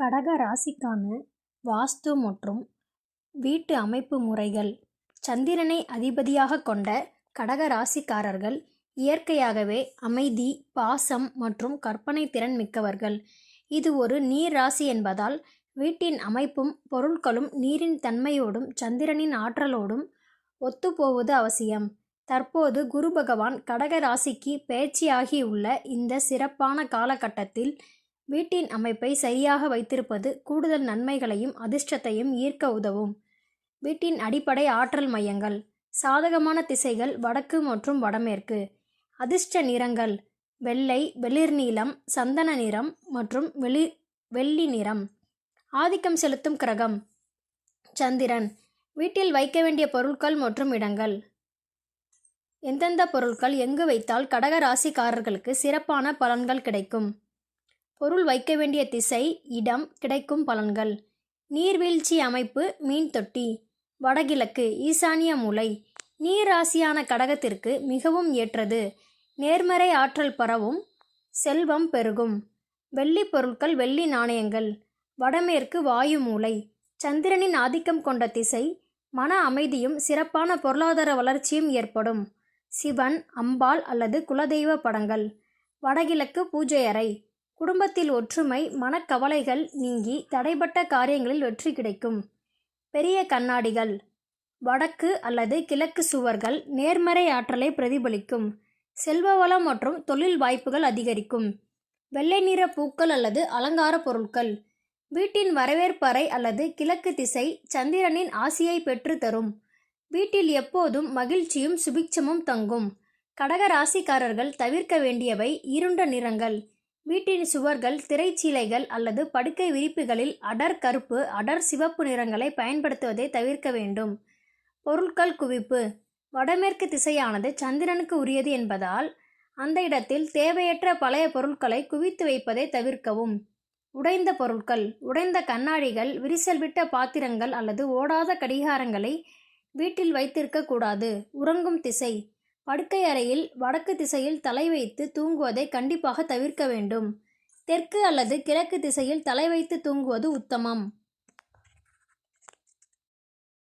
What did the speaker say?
கடக ராசிக்கான வாஸ்து மற்றும் வீட்டு அமைப்பு முறைகள். சந்திரனை அதிபதியாக கொண்ட கடக ராசிக்காரர்கள் இயற்கையாகவே அமைதி, பாசம் மற்றும் கற்பனை திறன் மிக்கவர்கள். இது ஒரு நீர் ராசி என்பதால் வீட்டின் அமைப்பும் பொருட்களும் நீரின் தன்மையோடும் சந்திரனின் ஆற்றலோடும் ஒத்துப்போவது அவசியம். தற்போது குரு பகவான் கடக ராசிக்கு பெயர்ச்சியாகியுள்ள இந்த சிறப்பான காலகட்டத்தில் வீட்டின் அமைப்பை சரியாக வைத்திருப்பது கூடுதல் நன்மைகளையும் அதிர்ஷ்டத்தையும் ஈர்க்க உதவும். வீட்டின் அடிப்படை ஆற்றல் மையங்கள். சாதகமான திசைகள் வடக்கு மற்றும் வடமேற்கு. அதிர்ஷ்ட நிறங்கள் வெள்ளை, வெளிர் நீலம், சந்தன நிறம் மற்றும் வெள்ளி நிறம். ஆதிக்கம் செலுத்தும் கிரகம் சந்திரன். வீட்டில் வைக்க வேண்டிய பொருட்கள் மற்றும் இடங்கள். எந்தெந்த பொருட்கள் எங்கு வைத்தால் கடக ராசிக்காரர்களுக்கு சிறப்பான பலன்கள் கிடைக்கும். பொருள் வைக்க வேண்டிய திசை, இடம், கிடைக்கும் பலன்கள். நீர்வீழ்ச்சி அமைப்பு மீன் தொட்டி. வடகிழக்கு ஈசானிய மூலை. நீர் ராசியான கடகத்திற்கு மிகவும் ஏற்றது. நேர்மறை ஆற்றல் பரவும், செல்வம் பெருகும். வெள்ளி பொருட்கள் வெள்ளி நாணயங்கள். வடமேற்கு வாயு மூலை. சந்திரனின் ஆதிக்கம் கொண்ட திசை. மன அமைதியும் சிறப்பான பொருளாதார வளர்ச்சியும் ஏற்படும். சிவன், அம்பாள் அல்லது குலதெய்வ படங்கள். வடகிழக்கு பூஜை அறை. குடும்பத்தில் ஒற்றுமை, மனக்கவலைகள் நீங்கி தடைப்பட்ட காரியங்களில் வெற்றி கிடைக்கும். பெரிய கண்ணாடிகள். வடக்கு அல்லது கிழக்கு சுவர்கள் நேர்மறை ஆற்றலை பிரதிபலிக்கும். செல்வ வளம் மற்றும் தொழில் வாய்ப்புகள் அதிகரிக்கும். வெள்ளை நிற பூக்கள் அல்லது அலங்கார பொருட்கள். வீட்டின் வரவேற்பறை அல்லது கிழக்கு திசை சந்திரனின் ஆசியை பெற்று தரும். வீட்டில் எப்போதும் மகிழ்ச்சியும் சுபிட்சமும் தங்கும். கடக ராசிக்காரர்கள் தவிர்க்க வேண்டியவை இருண்ட நிறங்கள். வீட்டின் சுவர்கள், திரைச்சீலைகள் அல்லது படுக்கை விரிப்புகளில் அடர் கருப்பு, அடர் சிவப்பு நிறங்களை பயன்படுத்துவதை தவிர்க்க வேண்டும். பொருட்கள் குவிப்பு. வடமேற்கு திசையானது சந்திரனுக்கு உரியது என்பதால் அந்த இடத்தில் தேவையற்ற பழைய பொருட்களை குவித்து வைப்பதை தவிர்க்கவும். உடைந்த பொருட்கள். உடைந்த கண்ணாடிகள், விரிசல் விட்ட பாத்திரங்கள் அல்லது ஓடாத கடிகாரங்களை வீட்டில் வைத்திருக்க கூடாது. உறங்கும் திசை. படுக்கை அறையில் வடக்கு திசையில் தலை வைத்து தூங்குவதை கண்டிப்பாக தவிர்க்க வேண்டும். தெற்கு அல்லது கிழக்கு திசையில் தலை வைத்து தூங்குவது உத்தமம்.